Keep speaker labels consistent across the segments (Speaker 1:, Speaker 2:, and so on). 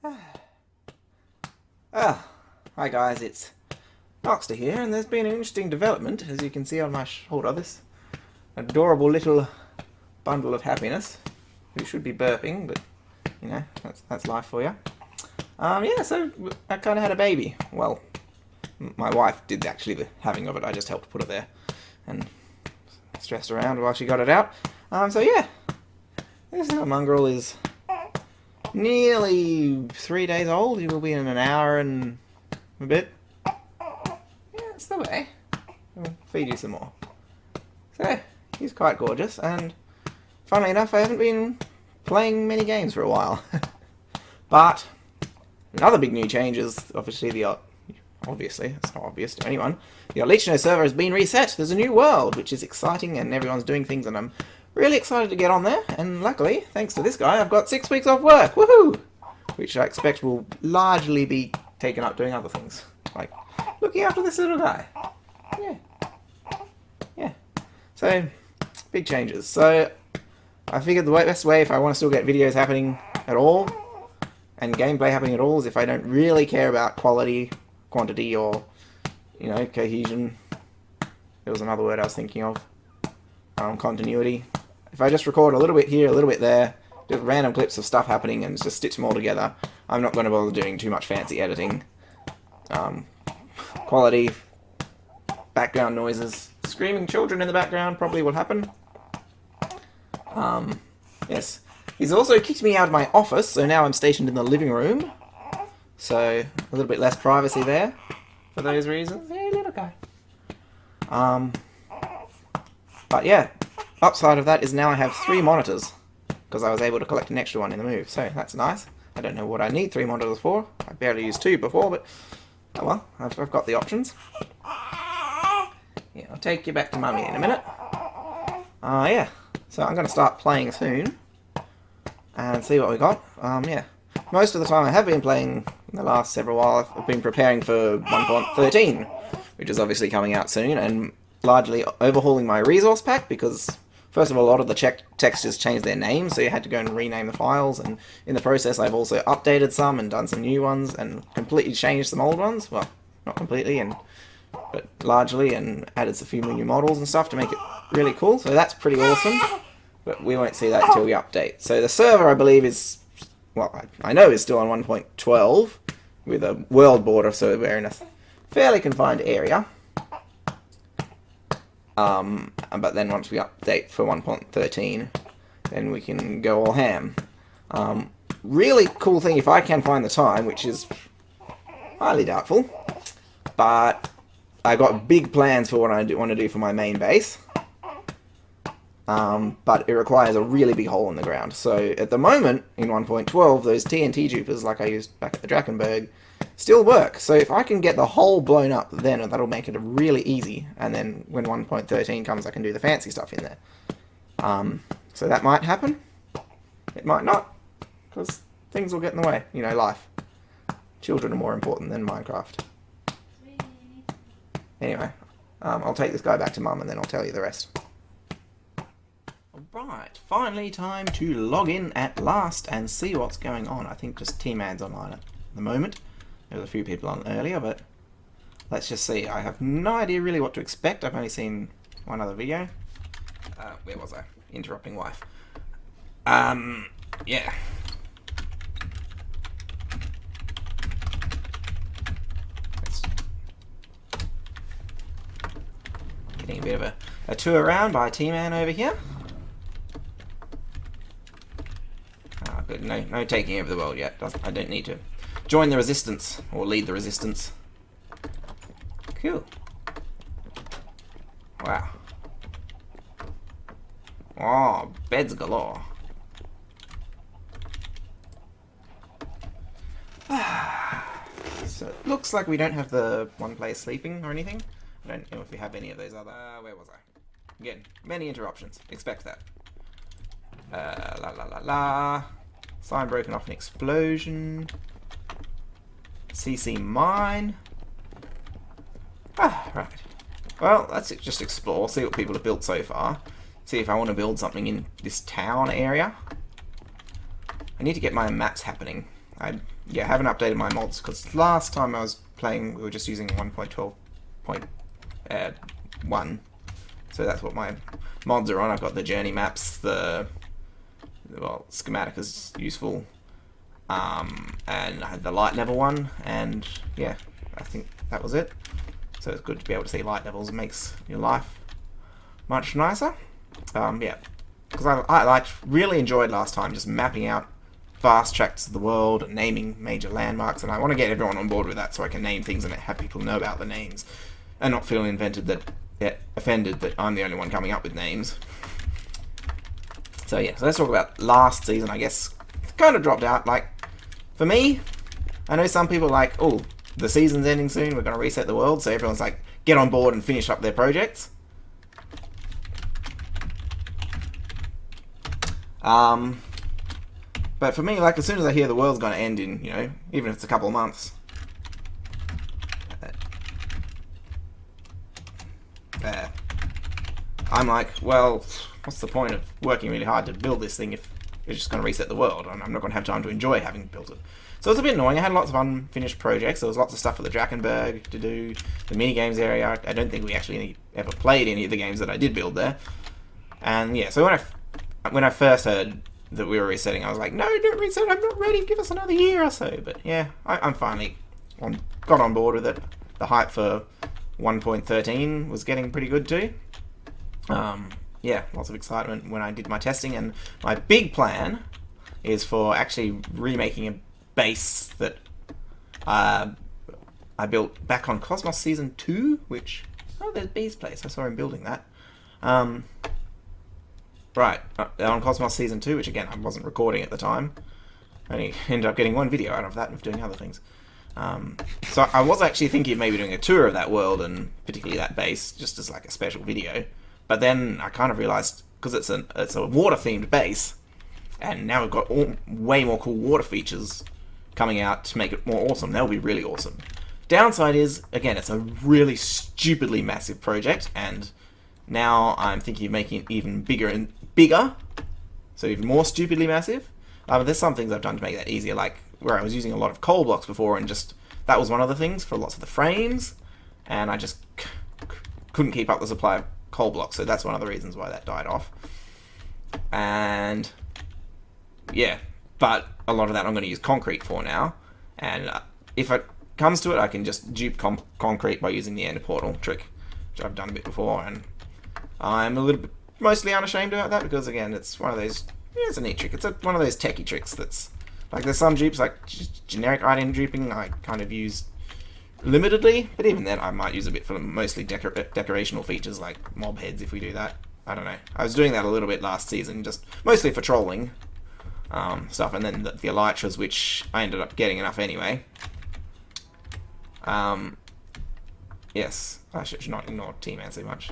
Speaker 1: Hi guys, it's Noxter here, and there's been an interesting development, as you can see on my shoulder, this adorable little bundle of happiness, who should be burping, but, you know, that's life for you. Yeah, so I kind of had a baby. Well, my wife did actually the having of it, I just helped put it there, and stressed around while she got it out. So yeah, this little mongrel is nearly 3 days old. He will be in an hour and a bit. Yeah, it's the way. I'll feed you some more. So, he's quite gorgeous, and funnily enough, I haven't been playing many games for a while. But another big new change is obviously it's not obvious to anyone, the OtlichNew server has been reset. There's a new world, which is exciting, and everyone's doing things, and I'm really excited to get on there. And luckily, thanks to this guy, I've got 6 weeks off work. Woohoo! Which I expect will largely be taken up doing other things, like looking after this little guy. Yeah. So, big changes. So, I figured the best way, if I want to still get videos happening at all, and gameplay happening at all, is if I don't really care about quality, quantity, or, you know, cohesion. There was another word I was thinking of. Continuity. If I just record a little bit here, a little bit there, just random clips of stuff happening and just stitch them all together, I'm not going to bother doing too much fancy editing. Quality, background noises, screaming children in the background probably will happen. Yes. He's also kicked me out of my office, so now I'm stationed in the living room. So, a little bit less privacy there, for those reasons. Hey, little guy. But yeah, upside of that is now I have 3 monitors, because I was able to collect an extra one in the move, so that's nice. I don't know what I need 3 monitors for. I barely used 2 before, but oh well, I've got the options. Yeah, I'll take you back to Mummy in a minute. Yeah, so I'm going to start playing soon, and see what we got. Yeah, most of the time I have been playing in the last several while. I've been preparing for 1.13, which is obviously coming out soon, and largely overhauling my resource pack, because first of all, a lot of the textures changed their names, so you had to go and rename the files, and in the process I've also updated some and done some new ones and completely changed some old ones. Well, not completely, but largely, and added a few new models and stuff to make it really cool, so that's pretty awesome. But we won't see that until we update. So the server, I believe, is, well, I know is still on 1.12 with a world border, so we're in a fairly confined area. But then once we update for 1.13, then we can go all ham. Really cool thing, if I can find the time, which is highly doubtful, but I got big plans for what I want to do for my main base. But it requires a really big hole in the ground. So at the moment, in 1.12, those TNT jupers, like I used back at the Drakkenberg, still work. So if I can get the hole blown up, then that'll make it really easy. And then when 1.13 comes, I can do the fancy stuff in there. So that might happen. It might not, because things will get in the way. You know, life. Children are more important than Minecraft. Anyway, I'll take this guy back to Mum, and then I'll tell you the rest. Alright, finally time to log in at last and see what's going on. I think just T-Man's online at the moment. There was a few people on earlier, but let's just see. I have no idea really what to expect. I've only seen one other video. Where was I? Interrupting wife. Yeah. Getting a bit of a tour around by T-Man over here. Good. No taking over the world yet. I don't need to join the resistance or lead the resistance. Cool. Wow. Oh, beds galore. So it looks like we don't have the one player sleeping or anything. I don't know if we have any of those other... where was I? Again, many interruptions. Expect that. La la la la. Sign broken off an explosion. CC mine. Right. Well, let's just explore, see what people have built so far. See if I want to build something in this town area. I need to get my maps happening. I haven't updated my mods because last time I was playing we were just using 1.12.1, so that's what my mods are on. I've got the journey maps, schematic is useful, and I had the light level one, and yeah, I think that was it. So it's good to be able to see light levels. It makes your life much nicer. Yeah, because I really enjoyed last time just mapping out vast tracts of the world and naming major landmarks, and I want to get everyone on board with that so I can name things and have people know about the names and not feel offended that I'm the only one coming up with names. So yeah, so let's talk about last season. I guess kind of dropped out. Like, for me, I know some people are like, oh, the season's ending soon, we're going to reset the world, so everyone's like, get on board and finish up their projects. But for me, like, as soon as I hear the world's going to end in, you know, even if it's a couple of months, I'm like, well, what's the point of working really hard to build this thing if it's just going to reset the world? I'm not going to have time to enjoy having built it. So it's a bit annoying. I had lots of unfinished projects. There was lots of stuff for the Drakkenberg to do, the mini-games area. I don't think we actually ever played any of the games that I did build there. And yeah, so when I first heard that we were resetting, I was like, no, don't reset, I'm not ready, give us another year or so. But yeah, I'm finally got on board with it. The hype for 1.13 was getting pretty good too. Yeah, lots of excitement when I did my testing, and my big plan is for actually remaking a base that I built back on Cosmos Season 2, which... Oh, there's B's place. I saw him building that. Right, on Cosmos Season 2, which again, I wasn't recording at the time. I only ended up getting one video out of that and of doing other things. So I was actually thinking of maybe doing a tour of that world, and particularly that base, just as like a special video. But then I kind of realised, because it's a water-themed base, and now we've got way more cool water features coming out to make it more awesome. That'll be really awesome. Downside is, again, it's a really stupidly massive project, and now I'm thinking of making it even bigger and bigger, so even more stupidly massive. There's some things I've done to make that easier, like where I was using a lot of coal blocks before, and just that was one of the things for lots of the frames, and I just couldn't keep up the supply of coal blocks, so that's one of the reasons why that died off. And yeah, but a lot of that I'm going to use concrete for now, and if it comes to it, I can just dupe concrete by using the ender portal trick, which I've done a bit before, and I'm a little bit mostly unashamed about that, because again, it's one of those, yeah, it's a neat trick. It's one of those techie tricks that's like, there's some dupes like generic item duping I kind of use limitedly, but even then I might use a bit for mostly decorational features like mob heads if we do that. I don't know. I was doing that a little bit last season, just mostly for trolling stuff, and then the elytras, which I ended up getting enough anyway. Yes, I should not ignore T-Man so much.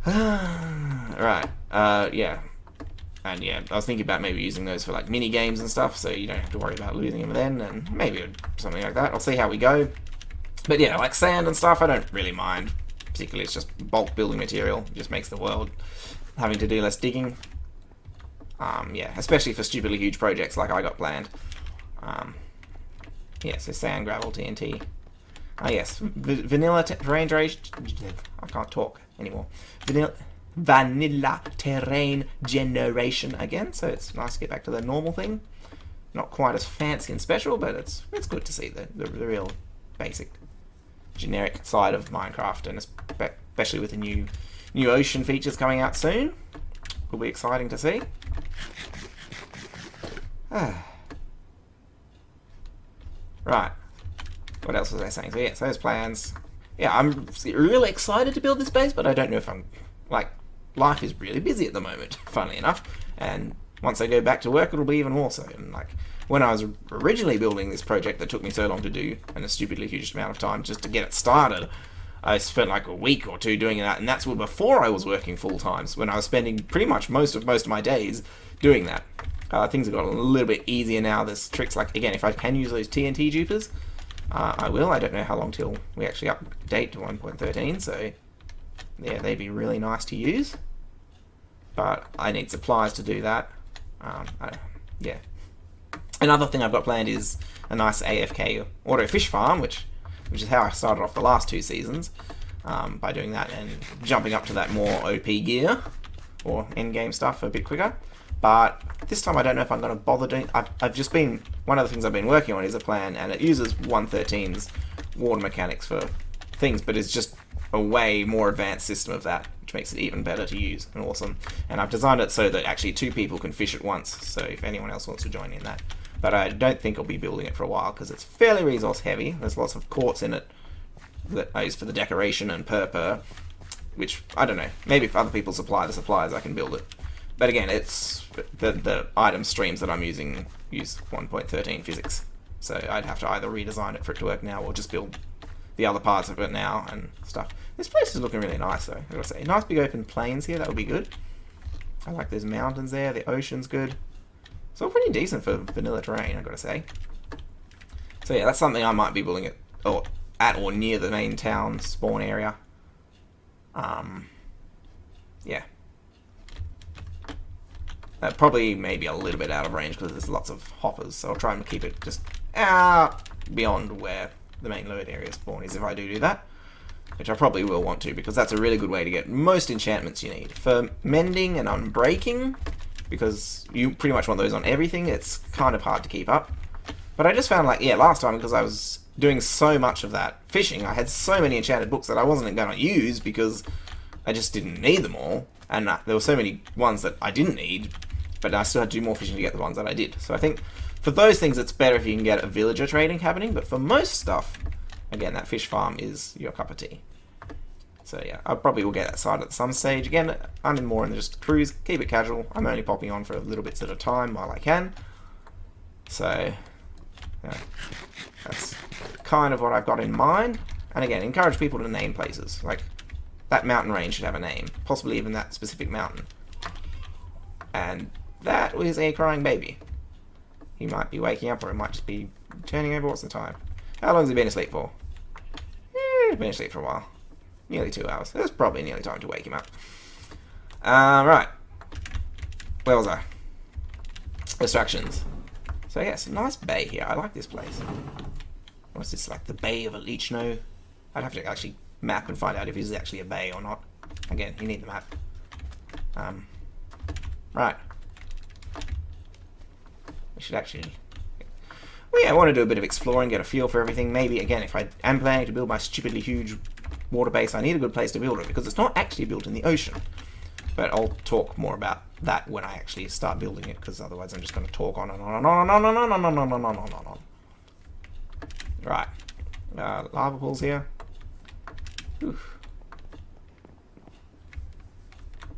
Speaker 1: Right, yeah. And yeah, I was thinking about maybe using those for like mini games and stuff, so you don't have to worry about losing them then, and maybe something like that. I'll see how we go. But yeah, like sand and stuff, I don't really mind. Particularly, it's just bulk building material. It just makes the world having to do less digging. Yeah, especially for stupidly huge projects like I got planned. Yeah, so sand, gravel, TNT. Yes, vanilla terrain generation. I can't talk anymore. Vanilla terrain generation again, so it's nice to get back to the normal thing. Not quite as fancy and special, but it's good to see the real basic generic side of Minecraft, and especially with the new ocean features coming out soon. Will be exciting to see. Right. What else was I saying? So yeah, so those plans. Yeah, I'm really excited to build this base, but I don't know if I'm, like, life is really busy at the moment, funnily enough, and once I go back to work, it'll be even more so. And like, when I was originally building this project that took me so long to do, and a stupidly huge amount of time just to get it started, I spent like a week or two doing that, and that's before I was working full times, when I was spending pretty much most of my days doing that. Things have got a little bit easier now. There's tricks like, again, if I can use those TNT dupers, I will. I don't know how long till we actually update to 1.13, so yeah, they'd be really nice to use. but I need supplies to do that. Yeah. Another thing I've got planned is a nice AFK auto fish farm, which is how I started off the last 2 seasons, by doing that and jumping up to that more OP gear or end-game stuff a bit quicker. But this time I don't know if I'm going to bother doing. I've just been, one of the things I've been working on is a plan, and it uses 1.13's water mechanics for things, but it's just a way more advanced system of that, which makes it even better to use and awesome. And I've designed it so that actually 2 people can fish at once, so if anyone else wants to join in that. But I don't think I'll be building it for a while because it's fairly resource heavy. There's lots of quartz in it that I use for the decoration and purpur, which, I don't know, maybe if other people supply the supplies I can build it. But again, it's the item streams that I'm using use 1.13 physics, so I'd have to either redesign it for it to work now or just build the other parts of it now and stuff. This place is looking really nice though, I gotta say. Nice big open plains here, that would be good. I like those mountains there, the ocean's good. It's all pretty decent for vanilla terrain, I gotta say. So yeah, that's something I might be building at or near the main town spawn area. Yeah. Probably maybe a little bit out of range because there's lots of hoppers, so I'll try and keep it just beyond where the main load area spawn is if I do that, which I probably will want to because that's a really good way to get most enchantments you need. For mending and unbreaking, because you pretty much want those on everything, it's kind of hard to keep up. But I just found, like, yeah, last time, because I was doing so much of that fishing, I had so many enchanted books that I wasn't going to use because I just didn't need them all. And there were so many ones that I didn't need, but I still had to do more fishing to get the ones that I did. So I think for those things, it's better if you can get a villager trading happening. But for most stuff, again, that fish farm is your cup of tea. So yeah, I probably will get that side at some stage. Again, I'm in more than just cruise. Keep it casual. I'm only popping on for little bits at a time while I can. So yeah, that's kind of what I've got in mind. And again, encourage people to name places. Like, that mountain range should have a name. Possibly even that specific mountain. And that was a crying baby. He might be waking up or it might just be turning over. What's the time? How long has he been asleep for? He's been asleep for a while. Nearly 2 hours. It's probably nearly time to wake him up. Right. Where was I? Distractions. So yes, a nice bay here. I like this place. What's this, like the Bay of Otlichno? I'd have to actually map and find out if it's actually a bay or not. Again, you need the map. Right. We should actually... Well, yeah, I want to do a bit of exploring, get a feel for everything. Maybe, again, if I am planning to build my stupidly huge water base, I need a good place to build it, because it's not actually built in the ocean. But I'll talk more about that when I actually start building it, because otherwise I'm just going to talk on and on and on and on and on and on and on and on and on. Right. Lava pools here. Oof.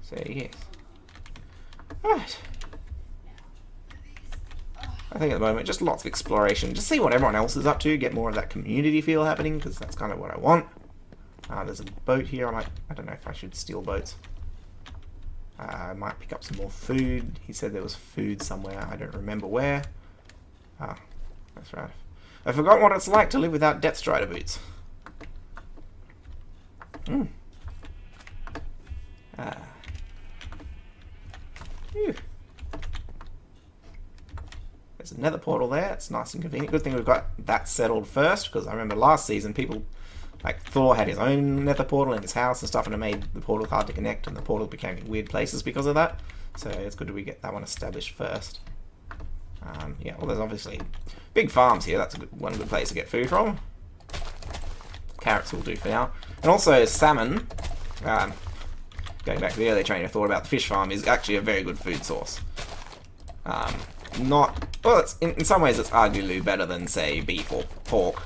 Speaker 1: So, yes. Right. I think at the moment, just lots of exploration. Just see what everyone else is up to, get more of that community feel happening, because that's kind of what I want. There's a boat here. I don't know if I should steal boats. I might pick up some more food. He said there was food somewhere. I don't remember where. That's right. I forgot what it's like to live without Depth Strider boots. Phew. There's a nether portal there. It's nice and convenient. Good thing we've got that settled first, because I remember last season people, like Thor had his own nether portal in his house and stuff, and it made the portal hard to connect, and the portal became in weird places because of that. So it's good that we get that one established first. Yeah, well, there's obviously big farms here. That's one good place to get food from. Carrots will do for now. And also salmon, going back to the earlier train of thought about the fish farm, is actually a very good food source. Well, in some ways it's arguably better than, say, beef or pork,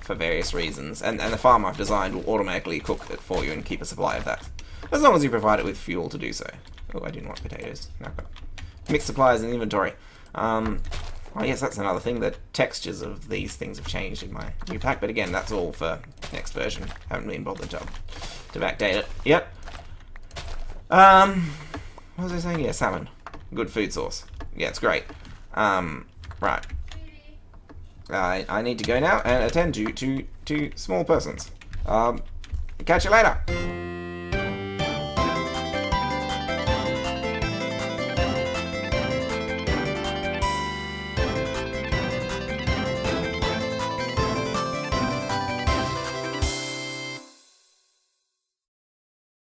Speaker 1: for various reasons. And the farm I've designed will automatically cook it for you and keep a supply of that, as long as you provide it with fuel to do so. Oh, I didn't want potatoes. No, I've got mixed supplies in the inventory. Oh yes, that's another thing. The textures of these things have changed in my new pack, but again, that's all for next version. Haven't been bothered to backdate it. Yep. What was I saying? Yeah, salmon. Good food source. Yeah, it's great. Right. I need to go now and attend to small persons. Catch you later.